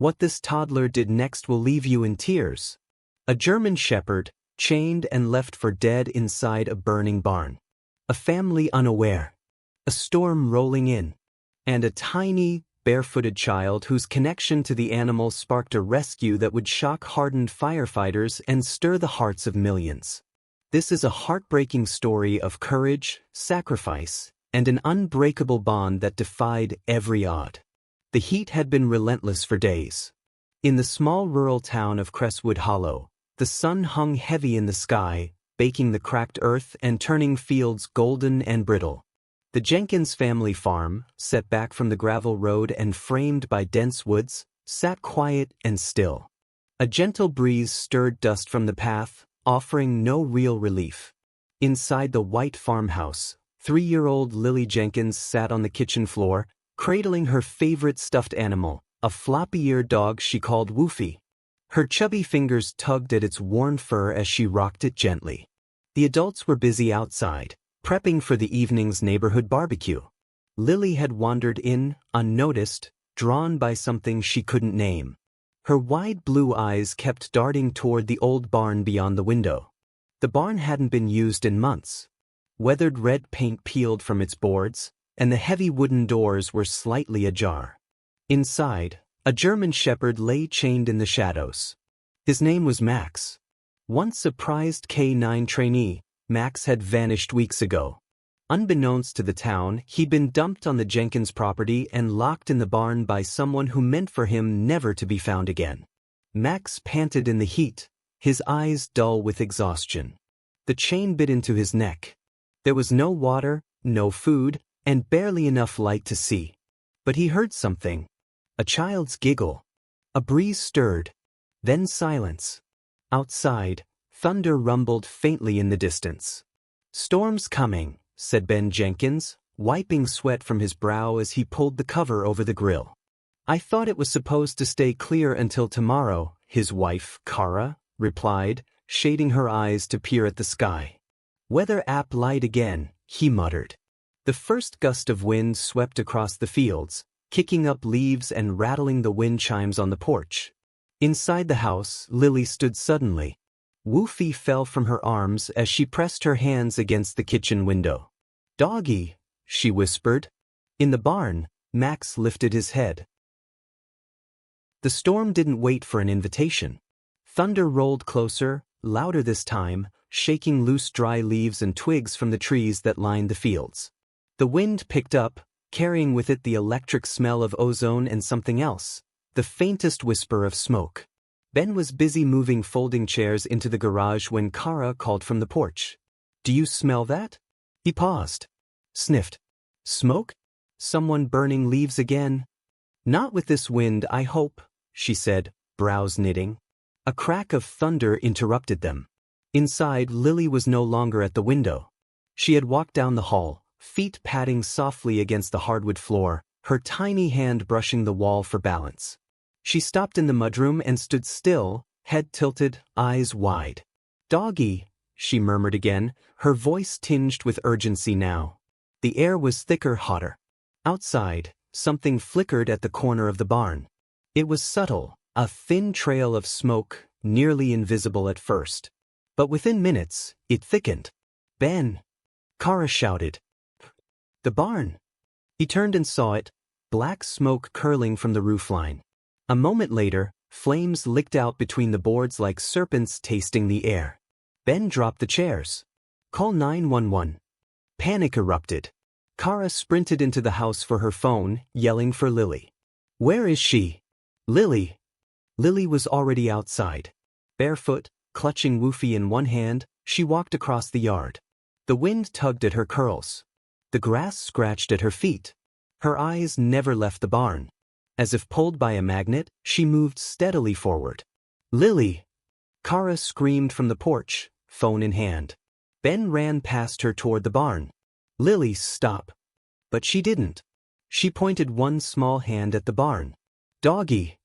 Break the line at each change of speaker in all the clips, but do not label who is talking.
What this toddler did next will leave you in tears. A German shepherd, chained and left for dead inside a burning barn. A family unaware. A storm rolling in. And a tiny, barefooted child whose connection to the animal sparked a rescue that would shock hardened firefighters and stir the hearts of millions. This is a heartbreaking story of courage, sacrifice, and an unbreakable bond that defied every odd. The heat had been relentless for days. In the small rural town of Crestwood Hollow, the sun hung heavy in the sky, baking the cracked earth and turning fields golden and brittle. The Jenkins family farm, set back from the gravel road and framed by dense woods, sat quiet and still. A gentle breeze stirred dust from the path, offering no real relief. Inside the white farmhouse, 3-year-old Lily Jenkins sat on the kitchen floor, cradling her favorite stuffed animal, a floppy-eared dog she called Woofy. Her chubby fingers tugged at its worn fur as she rocked it gently. The adults were busy outside, prepping for the evening's neighborhood barbecue. Lily had wandered in, unnoticed, drawn by something she couldn't name. Her wide blue eyes kept darting toward the old barn beyond the window. The barn hadn't been used in months. Weathered red paint peeled from its boards, and the heavy wooden doors were slightly ajar. Inside, a German shepherd lay chained in the shadows. His name was Max. Once a prized K-9 trainee, Max had vanished weeks ago. Unbeknownst to the town, he'd been dumped on the Jenkins property and locked in the barn by someone who meant for him never to be found again. Max panted in the heat, his eyes dull with exhaustion. The chain bit into his neck. There was no water, no food, and barely enough light to see. But he heard something. A child's giggle. A breeze stirred. Then silence. Outside, thunder rumbled faintly in the distance. "Storm's coming," said Ben Jenkins, wiping sweat from his brow as he pulled the cover over the grill. "I thought it was supposed to stay clear until tomorrow," his wife, Kara, replied, shading her eyes to peer at the sky. "Weather app light again," he muttered. The first gust of wind swept across the fields, kicking up leaves and rattling the wind chimes on the porch. Inside the house, Lily stood suddenly. Woofy fell from her arms as she pressed her hands against the kitchen window. "Doggy," she whispered. In the barn, Max lifted his head. The storm didn't wait for an invitation. Thunder rolled closer, louder this time, shaking loose dry leaves and twigs from the trees that lined the fields. The wind picked up, carrying with it the electric smell of ozone and something else, the faintest whisper of smoke. Ben was busy moving folding chairs into the garage when Kara called from the porch. "Do you smell that?" He paused. Sniffed. "Smoke? Someone burning leaves again?" "Not with this wind, I hope," she said, brows knitting. A crack of thunder interrupted them. Inside, Lily was no longer at the window. She had walked down the hall, feet padding softly against the hardwood floor, her tiny hand brushing the wall for balance. She stopped in the mudroom and stood still, head tilted, eyes wide. "Doggy," she murmured again, her voice tinged with urgency now. The air was thicker, hotter. Outside, something flickered at the corner of the barn. It was subtle, a thin trail of smoke, nearly invisible at first. But within minutes, it thickened. "Ben!" Kara shouted. "The barn!" He turned and saw it, black smoke curling from the roofline. A moment later, flames licked out between the boards like serpents tasting the air. Ben dropped the chairs. "Call 911. Panic erupted. Kara sprinted into the house for her phone, yelling for Lily. "Where is she?" "Lily." Lily was already outside. Barefoot, clutching Woofy in one hand, she walked across the yard. The wind tugged at her curls. The grass scratched at her feet. Her eyes never left the barn. As if pulled by a magnet, she moved steadily forward. "Lily!" Kara screamed from the porch, phone in hand. Ben ran past her toward the barn. "Lily, stop." But she didn't. She pointed one small hand at the barn. "Doggy."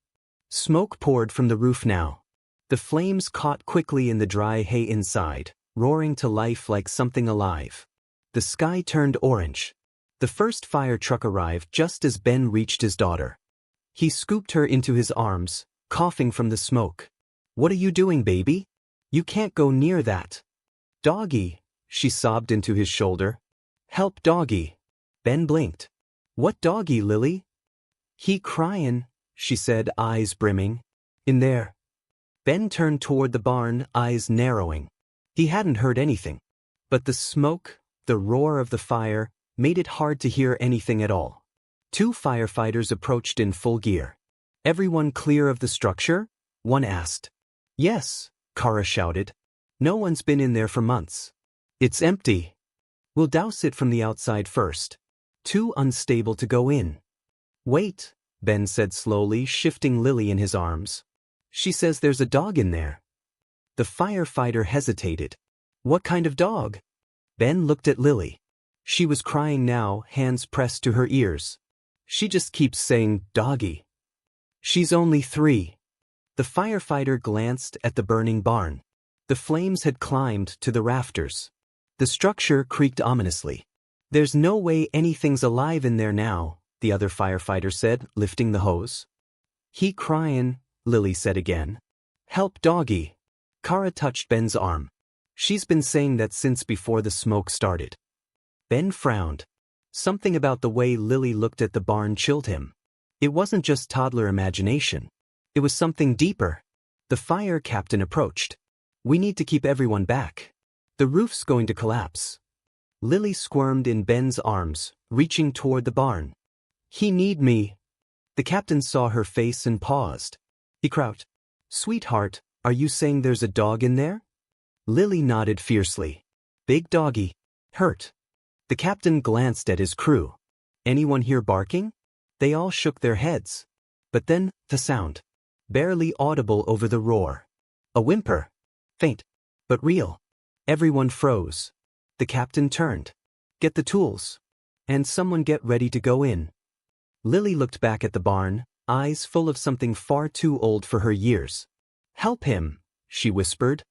Smoke poured from the roof now. The flames caught quickly in the dry hay inside, roaring to life like something alive. The sky turned orange. The first fire truck arrived just as Ben reached his daughter. He scooped her into his arms, coughing from the smoke. "What are you doing, baby? You can't go near that." "Doggy," she sobbed into his shoulder. "Help, doggy." Ben blinked. "What doggy, Lily?" "He cryin'," she said, eyes brimming. "In there." Ben turned toward the barn, eyes narrowing. He hadn't heard anything. But the smoke, the roar of the fire, made it hard to hear anything at all. 2 firefighters approached in full gear. "Everyone clear of the structure?" one asked. "Yes," Kara shouted. "No one's been in there for months. It's empty. We'll douse it from the outside first. Too unstable to go in." "Wait," Ben said slowly, shifting Lily in his arms. "She says there's a dog in there." The firefighter hesitated. "What kind of dog?" Ben looked at Lily. She was crying now, hands pressed to her ears. "She just keeps saying, doggy." "She's only 3. The firefighter glanced at the burning barn. The flames had climbed to the rafters. The structure creaked ominously. "There's no way anything's alive in there now," the other firefighter said, lifting the hose. "He cryin'," Lily said again. "Help, doggy." Kara touched Ben's arm. "She's been saying that since before the smoke started." Ben frowned. Something about the way Lily looked at the barn chilled him. It wasn't just toddler imagination. It was something deeper. The fire captain approached. "We need to keep everyone back. The roof's going to collapse." Lily squirmed in Ben's arms, reaching toward the barn. "He need me." The captain saw her face and paused. He crouched. "Sweetheart, are you saying there's a dog in there?" Lily nodded fiercely. "Big doggy. Hurt." The captain glanced at his crew. "Anyone here barking?" They all shook their heads. But then, the sound. Barely audible over the roar. A whimper. Faint, but real. Everyone froze. The captain turned. "Get the tools. And someone get ready to go in." Lily looked back at the barn, eyes full of something far too old for her years. "Help him," she whispered.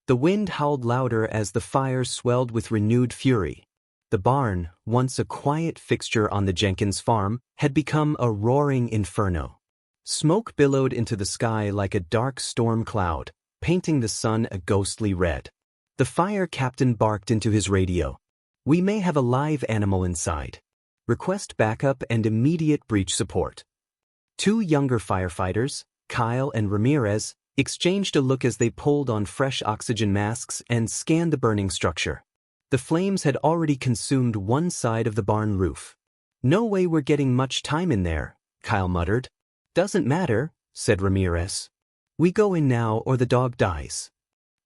The wind howled louder as the fire swelled with renewed fury. The barn, once a quiet fixture on the Jenkins farm, had become a roaring inferno. Smoke billowed into the sky like a dark storm cloud, painting the sun a ghostly red. The fire captain barked into his radio. "We may have a live animal inside. Request backup and immediate breach support." 2 younger firefighters, Kyle and Ramirez, exchanged a look as they pulled on fresh oxygen masks and scanned the burning structure. The flames had already consumed one side of the barn roof. "No way we're getting much time in there," Kyle muttered. "Doesn't matter," said Ramirez. "We go in now or the dog dies."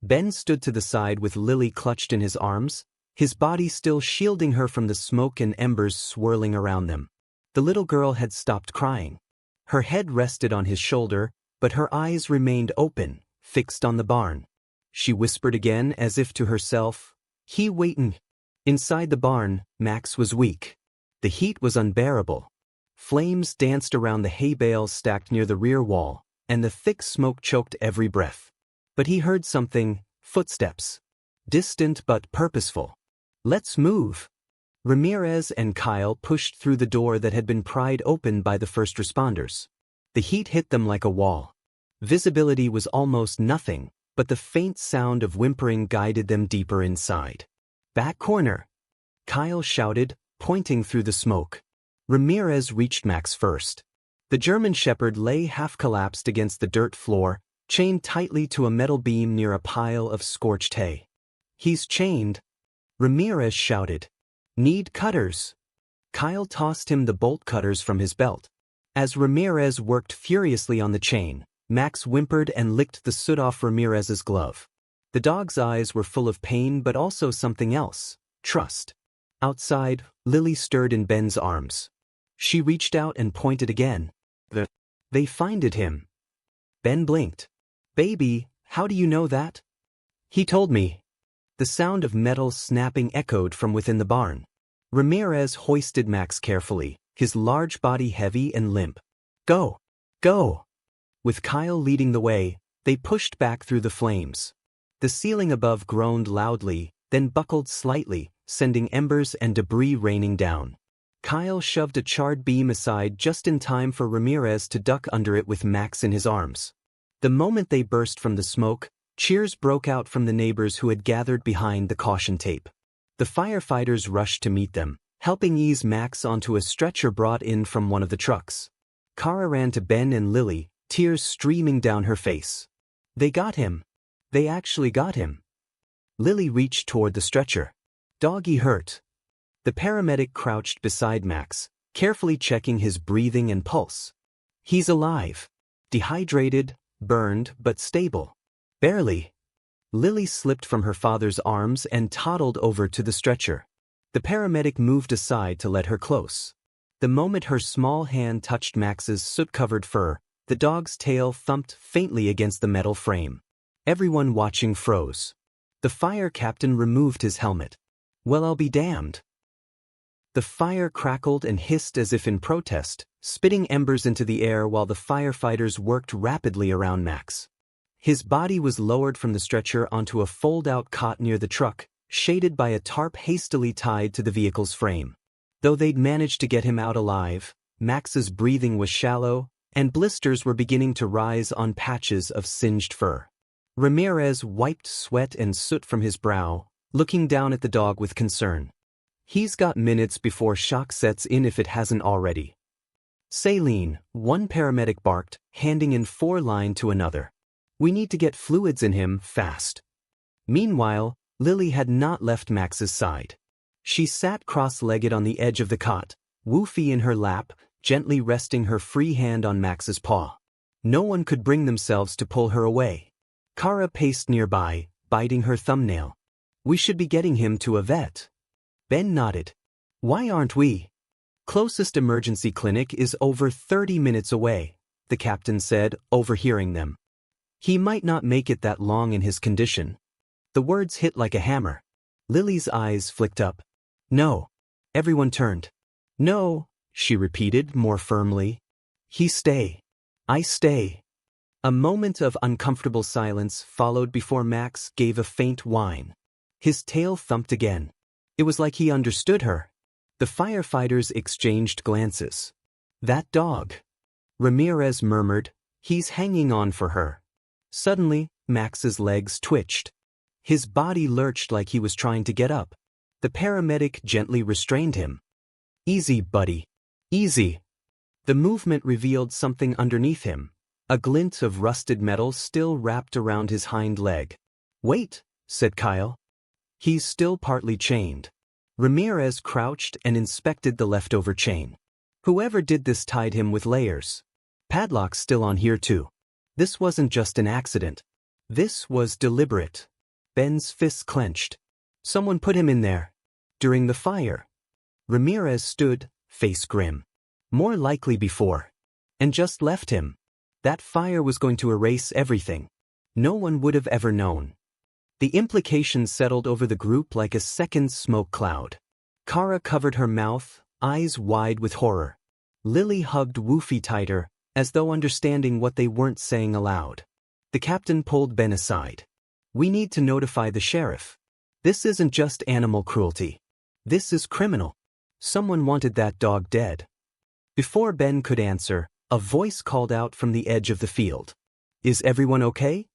Ben stood to the side with Lily clutched in his arms, his body still shielding her from the smoke and embers swirling around them. The little girl had stopped crying. Her head rested on his shoulder, but her eyes remained open, fixed on the barn. She whispered again as if to herself, "He waitin'." Inside the barn, Max was weak. The heat was unbearable. Flames danced around the hay bales stacked near the rear wall, and the thick smoke choked every breath. But he heard something, footsteps. Distant but purposeful. "Let's move." Ramirez and Kyle pushed through the door that had been pried open by the first responders. The heat hit them like a wall. Visibility was almost nothing, but the faint sound of whimpering guided them deeper inside. "Back corner," Kyle shouted, pointing through the smoke. Ramirez reached Max first. The German Shepherd lay half-collapsed against the dirt floor, chained tightly to a metal beam near a pile of scorched hay. "He's chained," Ramirez shouted. "Need cutters." Kyle tossed him the bolt cutters from his belt. As Ramirez worked furiously on the chain, Max whimpered and licked the soot off Ramirez's glove. The dog's eyes were full of pain but also something else, trust. Outside, Lily stirred in Ben's arms. She reached out and pointed again. They finded him." Ben blinked. "Baby, how do you know that?" "He told me." The sound of metal snapping echoed from within the barn. Ramirez hoisted Max carefully, his large body heavy and limp. "Go! Go!" With Kyle leading the way, they pushed back through the flames. The ceiling above groaned loudly, then buckled slightly, sending embers and debris raining down. Kyle shoved a charred beam aside just in time for Ramirez to duck under it with Max in his arms. The moment they burst from the smoke, cheers broke out from the neighbors who had gathered behind the caution tape. The firefighters rushed to meet them, helping ease Max onto a stretcher brought in from one of the trucks. Kara ran to Ben and Lily, tears streaming down her face. They got him. They actually got him. Lily reached toward the stretcher. Doggy hurt. The paramedic crouched beside Max, carefully checking his breathing and pulse. He's alive. Dehydrated, burned, but stable. Barely. Lily slipped from her father's arms and toddled over to the stretcher. The paramedic moved aside to let her close. The moment her small hand touched Max's soot-covered fur, the dog's tail thumped faintly against the metal frame. Everyone watching froze. The fire captain removed his helmet. Well, I'll be damned. The fire crackled and hissed as if in protest, spitting embers into the air while the firefighters worked rapidly around Max. His body was lowered from the stretcher onto a fold-out cot near the truck, shaded by a tarp hastily tied to the vehicle's frame. Though they'd managed to get him out alive, Max's breathing was shallow, and blisters were beginning to rise on patches of singed fur. Ramirez wiped sweat and soot from his brow, looking down at the dog with concern. He's got minutes before shock sets in if it hasn't already. Saline, one paramedic barked, handing in 4-line to another. We need to get fluids in him, fast. Meanwhile, Lily had not left Max's side. She sat cross-legged on the edge of the cot, Woofy in her lap, gently resting her free hand on Max's paw. No one could bring themselves to pull her away. Kara paced nearby, biting her thumbnail. We should be getting him to a vet. Ben nodded. Why aren't we? Closest emergency clinic is over 30 minutes away, the captain said, overhearing them. He might not make it that long in his condition. The words hit like a hammer. Lily's eyes flicked up. No. Everyone turned. No, she repeated more firmly. He stay. I stay. A moment of uncomfortable silence followed before Max gave a faint whine. His tail thumped again. It was like he understood her. The firefighters exchanged glances. That dog. Ramirez murmured, he's hanging on for her. Suddenly, Max's legs twitched. His body lurched like he was trying to get up. The paramedic gently restrained him. Easy, buddy. Easy. The movement revealed something underneath him, a glint of rusted metal still wrapped around his hind leg. Wait, said Kyle. He's still partly chained. Ramirez crouched and inspected the leftover chain. Whoever did this tied him with layers. Padlock's still on here too. This wasn't just an accident. This was deliberate. Ben's fists clenched. Someone put him in there. During the fire. Ramirez stood, face grim. More likely before. And just left him. That fire was going to erase everything. No one would have ever known. The implications settled over the group like a second smoke cloud. Kara covered her mouth, eyes wide with horror. Lily hugged Woofy tighter, as though understanding what they weren't saying aloud. The captain pulled Ben aside. We need to notify the sheriff. This isn't just animal cruelty. This is criminal. Someone wanted that dog dead. Before Ben could answer, a voice called out from the edge of the field. Is everyone okay?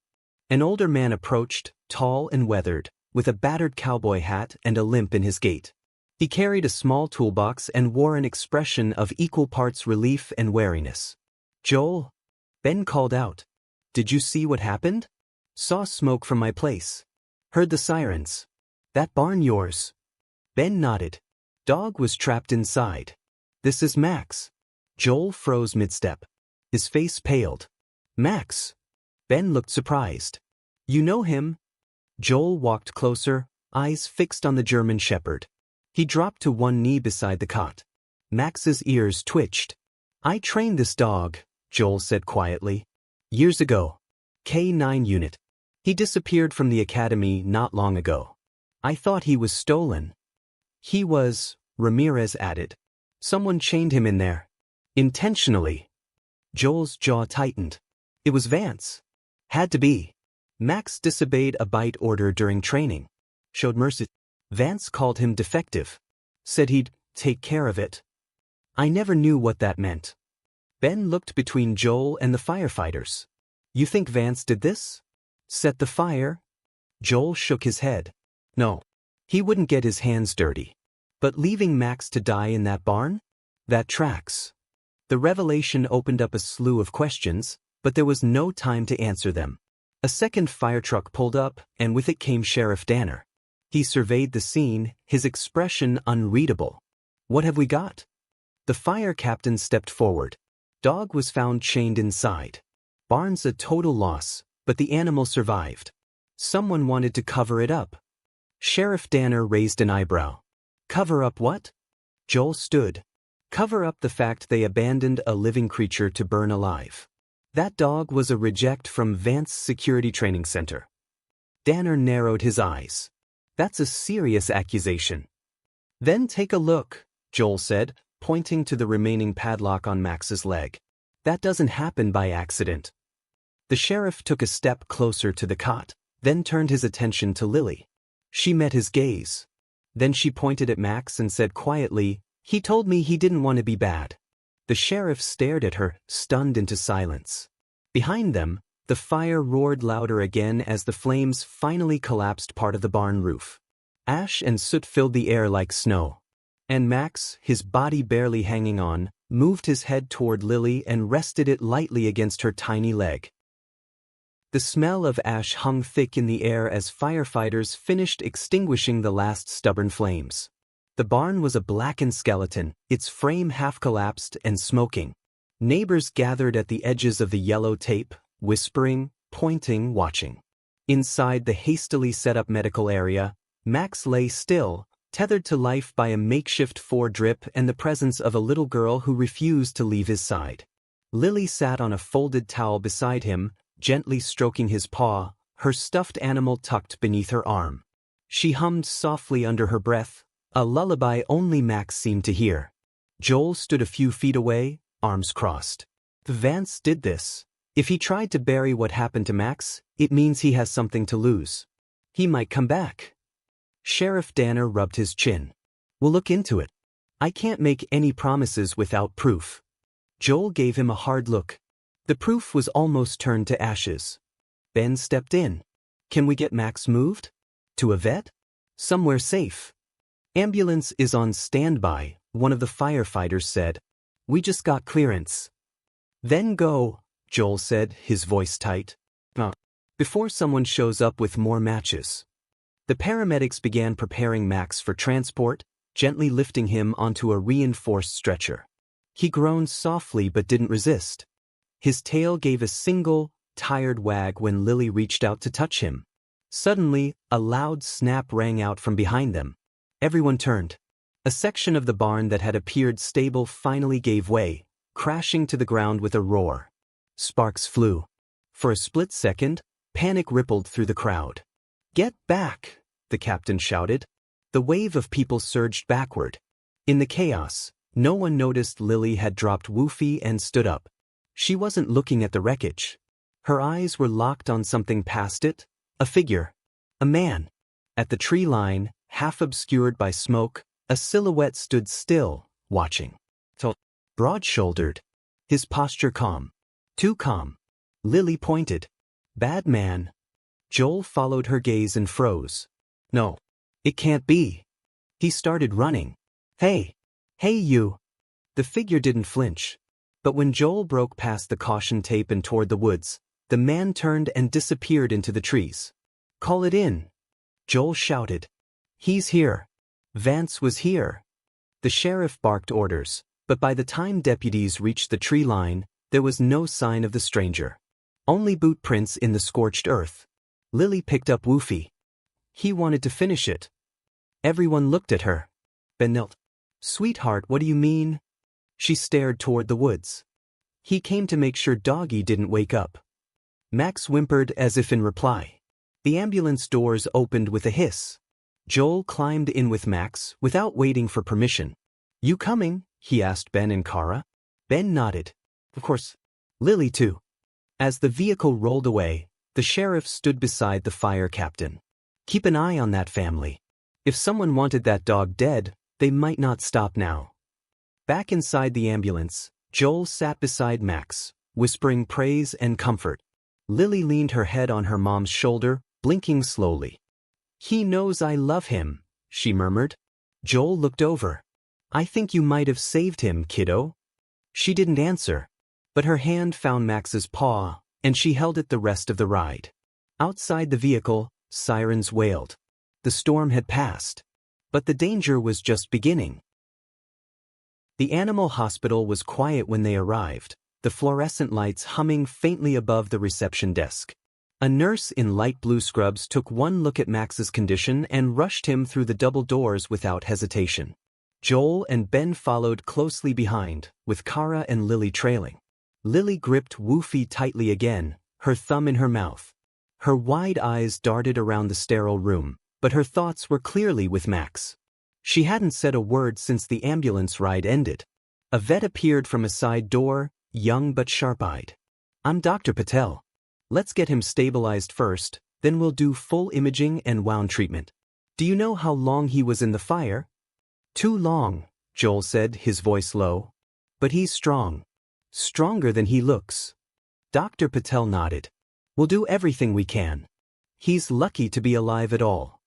An older man approached, tall and weathered, with a battered cowboy hat and a limp in his gait. He carried a small toolbox and wore an expression of equal parts relief and wariness. Joel? Ben called out. Did you see what happened? Saw smoke from my place. Heard the sirens. That barn yours? Ben nodded. Dog was trapped inside. This is Max. Joel froze mid-step. His face paled. Max. Ben looked surprised. You know him? Joel walked closer, eyes fixed on the German shepherd. He dropped to one knee beside the cot. Max's ears twitched. I trained this dog, Joel said quietly. Years ago. K-9 unit. He disappeared from the academy not long ago. I thought he was stolen. He was, Ramirez added. Someone chained him in there. Intentionally. Joel's jaw tightened. It was Vance. Had to be. Max disobeyed a bite order during training. Showed mercy. Vance called him defective. Said he'd take care of it. I never knew what that meant. Ben looked between Joel and the firefighters. You think Vance did this? Set the fire? Joel shook his head. No. He wouldn't get his hands dirty. But leaving Max to die in that barn? That tracks. The revelation opened up a slew of questions, but there was no time to answer them. A second fire truck pulled up, and with it came Sheriff Danner. He surveyed the scene, his expression unreadable. What have we got? The fire captain stepped forward. Dog was found chained inside. Barn's a total loss, but the animal survived. Someone wanted to cover it up. Sheriff Danner raised an eyebrow. Cover up what? Joel stood. Cover up the fact they abandoned a living creature to burn alive. That dog was a reject from Vance Security Training Center. Danner narrowed his eyes. That's a serious accusation. Then take a look, Joel said, pointing to the remaining padlock on Max's leg. That doesn't happen by accident. The sheriff took a step closer to the cot, then turned his attention to Lily. She met his gaze. Then she pointed at Max and said quietly, "He told me he didn't want to be bad." The sheriff stared at her, stunned into silence. Behind them, the fire roared louder again as the flames finally collapsed part of the barn roof. Ash and soot filled the air like snow. And Max, his body barely hanging on, moved his head toward Lily and rested it lightly against her tiny leg. The smell of ash hung thick in the air as firefighters finished extinguishing the last stubborn flames. The barn was a blackened skeleton, its frame half-collapsed and smoking. Neighbors gathered at the edges of the yellow tape, whispering, pointing, watching. Inside the hastily set-up medical area, Max lay still, tethered to life by a makeshift four-drip and the presence of a little girl who refused to leave his side. Lily sat on a folded towel beside him, gently stroking his paw, her stuffed animal tucked beneath her arm. She hummed softly under her breath, a lullaby only Max seemed to hear. Joel stood a few feet away, arms crossed. Vance did this. If he tried to bury what happened to Max, it means he has something to lose. He might come back. Sheriff Danner rubbed his chin. We'll look into it. I can't make any promises without proof. Joel gave him a hard look. The proof was almost turned to ashes. Ben stepped in. Can we get Max moved? To a vet? Somewhere safe. Ambulance is on standby, one of the firefighters said. We just got clearance. Then go, Joel said, his voice tight. Before someone shows up with more matches. The paramedics began preparing Max for transport, gently lifting him onto a reinforced stretcher. He groaned softly but didn't resist. His tail gave a single, tired wag when Lily reached out to touch him. Suddenly, a loud snap rang out from behind them. Everyone turned. A section of the barn that had appeared stable finally gave way, crashing to the ground with a roar. Sparks flew. For a split second, panic rippled through the crowd. Get back, the captain shouted. The wave of people surged backward. In the chaos, no one noticed Lily had dropped Woofy and stood up. She wasn't looking at the wreckage. Her eyes were locked on something past it, a figure, a man. At the tree line, half obscured by smoke, a silhouette stood still, watching. Broad-shouldered. His posture calm. Too calm. Lily pointed. Bad man. Joel followed her gaze and froze. No. It can't be. He started running. Hey. Hey you. The figure didn't flinch. But when Joel broke past the caution tape and toward the woods, the man turned and disappeared into the trees. Call it in. Joel shouted. He's here. Vance was here. The sheriff barked orders, but by the time deputies reached the tree line, there was no sign of the stranger. Only boot prints in the scorched earth. Lily picked up Woofy. He wanted to finish it. Everyone looked at her. Ben knelt. Sweetheart, what do you mean? She stared toward the woods. He came to make sure Doggy didn't wake up. Max whimpered as if in reply. The ambulance doors opened with a hiss. Joel climbed in with Max without waiting for permission. You coming? He asked Ben and Kara. Ben nodded. Of course. Lily too. As the vehicle rolled away, the sheriff stood beside the fire captain. Keep an eye on that family. If someone wanted that dog dead, they might not stop now. Back inside the ambulance, Joel sat beside Max, whispering praise and comfort. Lily leaned her head on her mom's shoulder, blinking slowly. "He knows I love him," she murmured. Joel looked over. "I think you might have saved him, kiddo." She didn't answer, but her hand found Max's paw, and she held it the rest of the ride. Outside the vehicle, sirens wailed. The storm had passed, but the danger was just beginning. The animal hospital was quiet when they arrived, the fluorescent lights humming faintly above the reception desk. A nurse in light blue scrubs took one look at Max's condition and rushed him through the double doors without hesitation. Joel and Ben followed closely behind, with Kara and Lily trailing. Lily gripped Woofy tightly again, her thumb in her mouth. Her wide eyes darted around the sterile room, but her thoughts were clearly with Max. She hadn't said a word since the ambulance ride ended. A vet appeared from a side door, young but sharp-eyed. "I'm Dr. Patel. Let's get him stabilized first, then we'll do full imaging and wound treatment. Do you know how long he was in the fire?" "Too long," Joel said, his voice low. "But he's strong. Stronger than he looks." Dr. Patel nodded. "We'll do everything we can. He's lucky to be alive at all."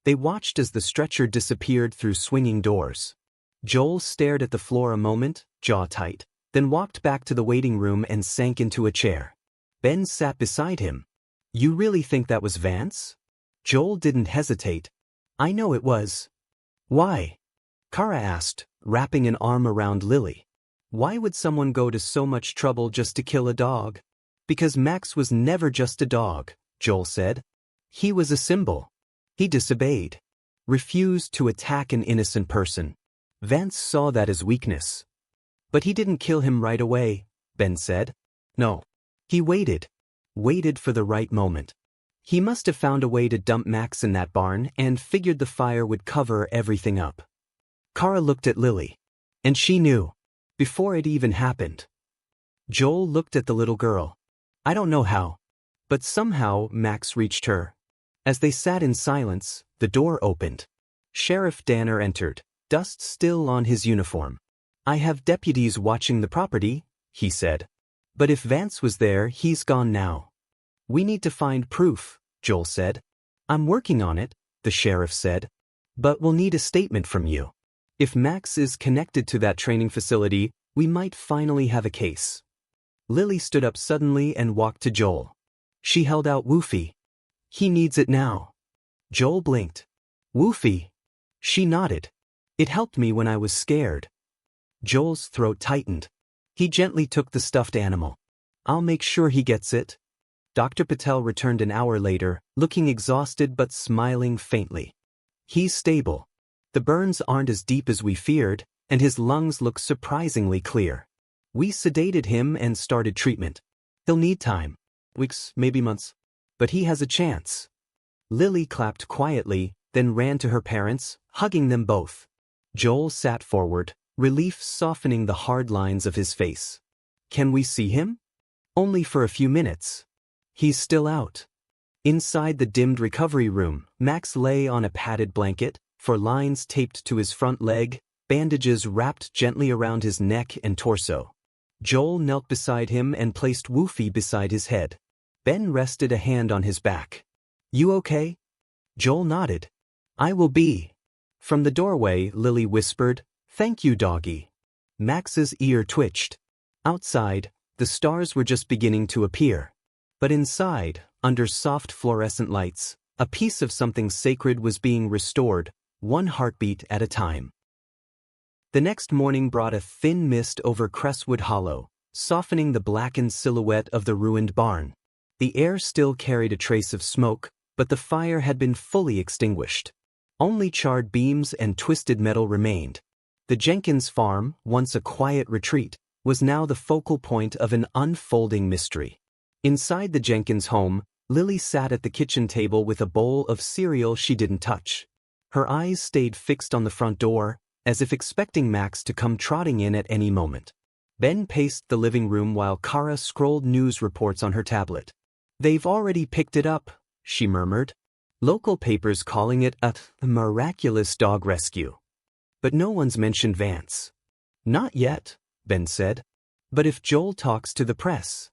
They watched as the stretcher disappeared through swinging doors. Joel stared at the floor a moment, jaw tight, then walked back to the waiting room and sank into a chair. Ben sat beside him. "You really think that was Vance?" Joel didn't hesitate. "I know it was." "Why?" Kara asked, wrapping an arm around Lily. "Why would someone go to so much trouble just to kill a dog?" "Because Max was never just a dog," Joel said. "He was a symbol. He disobeyed. Refused to attack an innocent person. Vance saw that as weakness." "But he didn't kill him right away," Ben said. "No. He waited. Waited for the right moment. He must have found a way to dump Max in that barn and figured the fire would cover everything up." Kara looked at Lily. And she knew. Before it even happened. Joel looked at the little girl. "I don't know how. But somehow Max reached her." As they sat in silence, the door opened. Sheriff Danner entered, dust still on his uniform. "I have deputies watching the property," he said. "But if Vance was there, he's gone now." "We need to find proof," Joel said. "I'm working on it," the sheriff said. "But we'll need a statement from you. If Max is connected to that training facility, we might finally have a case." Lily stood up suddenly and walked to Joel. She held out Woofy. "He needs it now." Joel blinked. "Woofy?" She nodded. "It helped me when I was scared." Joel's throat tightened. He gently took the stuffed animal. "I'll make sure he gets it." Dr. Patel returned an hour later, looking exhausted but smiling faintly. "He's stable. The burns aren't as deep as we feared, and his lungs look surprisingly clear. We sedated him and started treatment. He'll need time. Weeks, maybe months. But he has a chance." Lily clapped quietly, then ran to her parents, hugging them both. Joel sat forward, relief softening the hard lines of his face. "Can we see him?" "Only for a few minutes. He's still out." Inside the dimmed recovery room, Max lay on a padded blanket, for lines taped to his front leg, bandages wrapped gently around his neck and torso. Joel knelt beside him and placed Woofy beside his head. Ben rested a hand on his back. "You okay?" Joel nodded. "I will be." From the doorway, Lily whispered, "Thank you, doggy." Max's ear twitched. Outside, the stars were just beginning to appear. But inside, under soft fluorescent lights, a piece of something sacred was being restored, one heartbeat at a time. The next morning brought a thin mist over Crestwood Hollow, softening the blackened silhouette of the ruined barn. The air still carried a trace of smoke, but the fire had been fully extinguished. Only charred beams and twisted metal remained. The Jenkins farm, once a quiet retreat, was now the focal point of an unfolding mystery. Inside the Jenkins home, Lily sat at the kitchen table with a bowl of cereal she didn't touch. Her eyes stayed fixed on the front door, as if expecting Max to come trotting in at any moment. Ben paced the living room while Kara scrolled news reports on her tablet. "They've already picked it up," she murmured. "Local papers calling it a miraculous dog rescue. But no one's mentioned Vance." Not yet, Ben said. But if Joel talks to the press.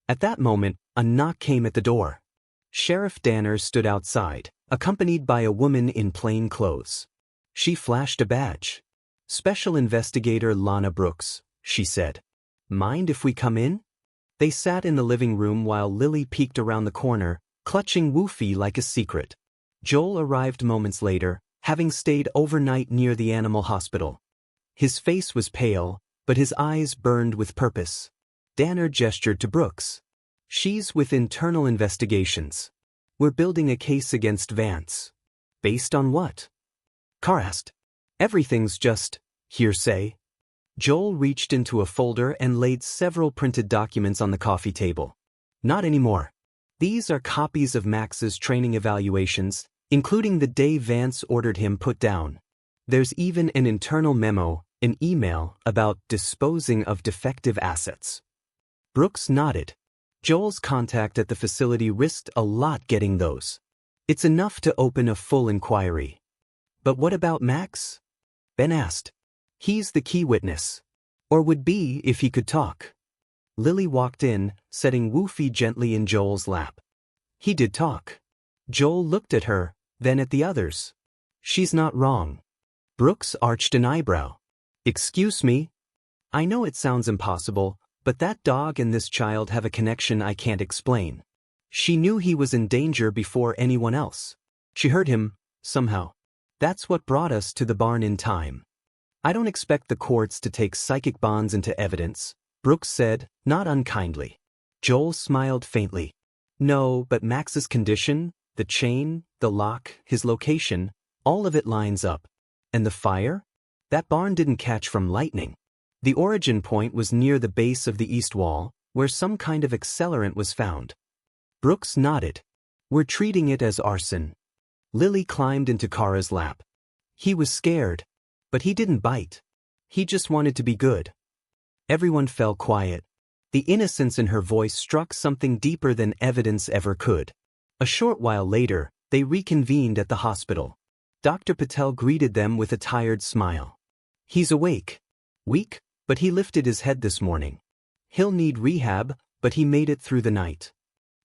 At that moment, a knock came at the door. Sheriff Danner stood outside, accompanied by a woman in plain clothes. She flashed a badge. Special Investigator Lana Brooks, she said. Mind if we come in? They sat in the living room while Lily peeked around the corner, clutching Woofy like a secret. Joel arrived moments later, having stayed overnight near the animal hospital. His face was pale, but his eyes burned with purpose. Danner gestured to Brooks. She's with internal investigations. We're building a case against Vance. Based on what? Carr asked. Everything's just hearsay. Joel reached into a folder and laid several printed documents on the coffee table. Not anymore. These are copies of Max's training evaluations, including the day Vance ordered him put down. There's even an internal memo, an email, about disposing of defective assets. Brooks nodded. Joel's contact at the facility risked a lot getting those. It's enough to open a full inquiry. But what about Max? Ben asked. He's the key witness. Or would be if he could talk. Lily walked in, setting Woofy gently in Joel's lap. He did talk. Joel looked at her, then at the others. She's not wrong. Brooks arched an eyebrow. Excuse me? I know it sounds impossible, but that dog and this child have a connection I can't explain. She knew he was in danger before anyone else. She heard him, somehow. That's what brought us to the barn in time. I don't expect the courts to take psychic bonds into evidence, Brooks said, not unkindly. Joel smiled faintly. No, but Max's condition, the chain, the lock, his location, all of it lines up. And the fire? That barn didn't catch from lightning. The origin point was near the base of the east wall, where some kind of accelerant was found. Brooks nodded. We're treating it as arson. Lily climbed into Kara's lap. He was scared. But he didn't bite. He just wanted to be good. Everyone fell quiet. The innocence in her voice struck something deeper than evidence ever could. A short while later, they reconvened at the hospital. Dr. Patel greeted them with a tired smile. He's awake. Weak, but he lifted his head this morning. He'll need rehab, but he made it through the night.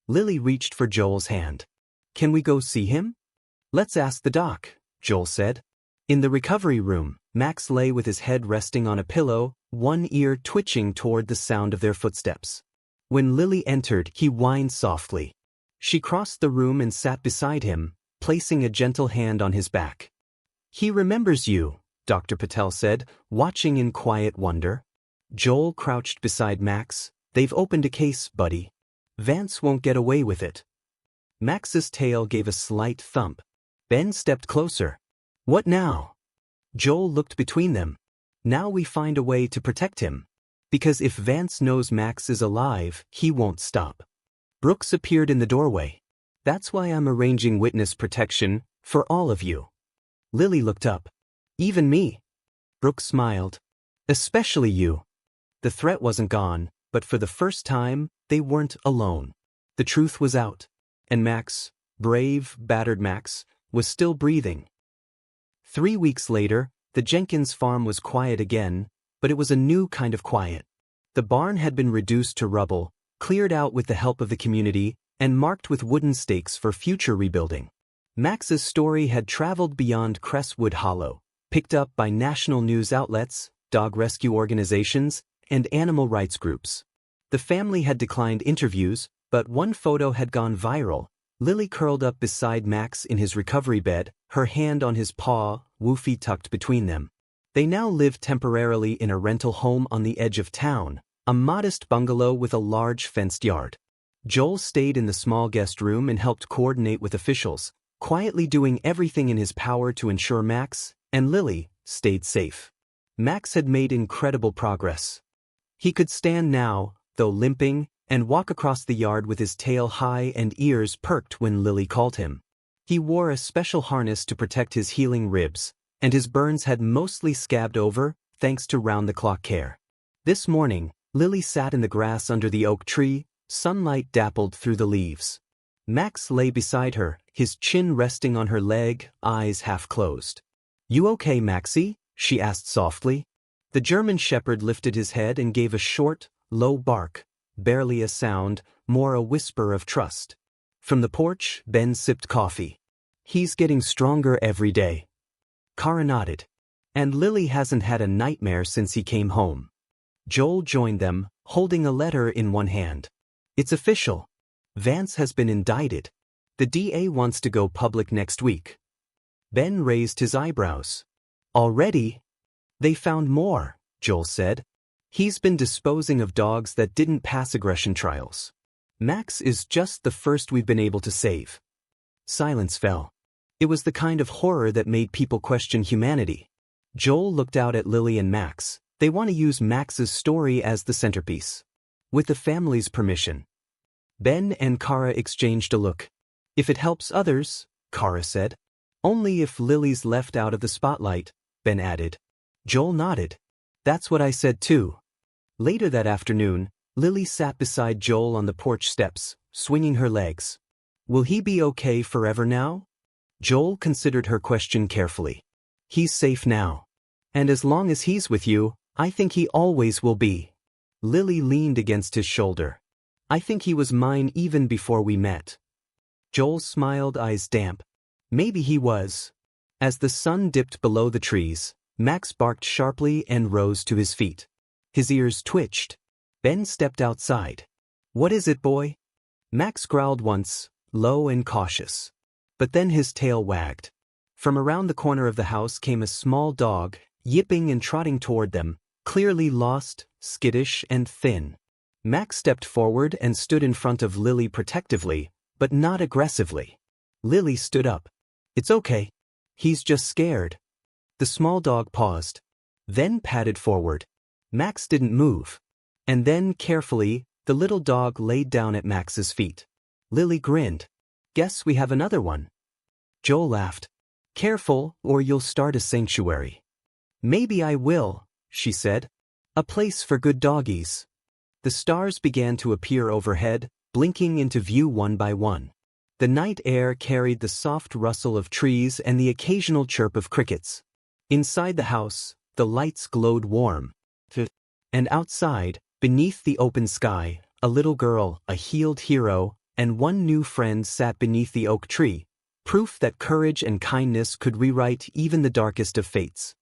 Lily reached for Joel's hand. Can we go see him? Let's ask the doc, Joel said. In the recovery room, Max lay with his head resting on a pillow, one ear twitching toward the sound of their footsteps. When Lily entered, he whined softly. She crossed the room and sat beside him, placing a gentle hand on his back. He remembers you, Dr. Patel said, watching in quiet wonder. Joel crouched beside Max. They've opened a case, buddy. Vance won't get away with it. Max's tail gave a slight thump. Ben stepped closer. What now? Joel looked between them. Now we find a way to protect him. Because if Vance knows Max is alive, he won't stop. Brooks appeared in the doorway. That's why I'm arranging witness protection for all of you. Lily looked up. Even me? Brooks smiled. Especially you. The threat wasn't gone, but for the first time, they weren't alone. The truth was out. And Max, brave, battered Max, was still breathing. 3 weeks later, the Jenkins farm was quiet again, but it was a new kind of quiet. The barn had been reduced to rubble, cleared out with the help of the community, and marked with wooden stakes for future rebuilding. Max's story had traveled beyond Crestwood Hollow, picked up by national news outlets, dog rescue organizations, and animal rights groups. The family had declined interviews, but one photo had gone viral. Lily curled up beside Max in his recovery bed, her hand on his paw, Woofy tucked between them. They now lived temporarily in a rental home on the edge of town, a modest bungalow with a large fenced yard. Joel stayed in the small guest room and helped coordinate with officials, quietly doing everything in his power to ensure Max and Lily stayed safe. Max had made incredible progress. He could stand now, though limping, and walk across the yard with his tail high and ears perked when Lily called him. He wore a special harness to protect his healing ribs, and his burns had mostly scabbed over, thanks to round-the-clock care. This morning, Lily sat in the grass under the oak tree, sunlight dappled through the leaves. Max lay beside her, his chin resting on her leg, eyes half closed. You okay, Maxie? She asked softly. The German shepherd lifted his head and gave a short, low bark, barely a sound, more a whisper of trust. From the porch, Ben sipped coffee. He's getting stronger every day. Kara nodded. And Lily hasn't had a nightmare since he came home. Joel joined them, holding a letter in one hand. It's official. Vance has been indicted. The DA wants to go public next week. Ben raised his eyebrows. Already? They found more, Joel said. He's been disposing of dogs that didn't pass aggression trials. Max is just the first we've been able to save. Silence fell. It was the kind of horror that made people question humanity. Joel looked out at Lily and Max. They want to use Max's story as the centerpiece. With the family's permission. Ben and Kara exchanged a look. If it helps others, Kara said. Only if Lily's left out of the spotlight, Ben added. Joel nodded. That's what I said too. Later that afternoon, Lily sat beside Joel on the porch steps, swinging her legs. Will he be okay forever now? Joel considered her question carefully. He's safe now. And as long as he's with you, I think he always will be. Lily leaned against his shoulder. I think he was mine even before we met. Joel smiled, eyes damp. Maybe he was. As the sun dipped below the trees, Max barked sharply and rose to his feet. His ears twitched. Ben stepped outside. What is it, boy? Max growled once, low and cautious. But then his tail wagged. From around the corner of the house came a small dog, yipping and trotting toward them, clearly lost, skittish and thin. Max stepped forward and stood in front of Lily protectively, but not aggressively. Lily stood up. It's okay. He's just scared. The small dog paused. Then padded forward. Max didn't move. And then, carefully, the little dog laid down at Max's feet. Lily grinned. Guess we have another one. Joel laughed. Careful, or you'll start a sanctuary. Maybe I will, she said. A place for good doggies. The stars began to appear overhead, blinking into view one by one. The night air carried the soft rustle of trees and the occasional chirp of crickets. Inside the house, the lights glowed warm. And outside, beneath the open sky, a little girl, a healed hero, and one new friend sat beneath the oak tree, proof that courage and kindness could rewrite even the darkest of fates.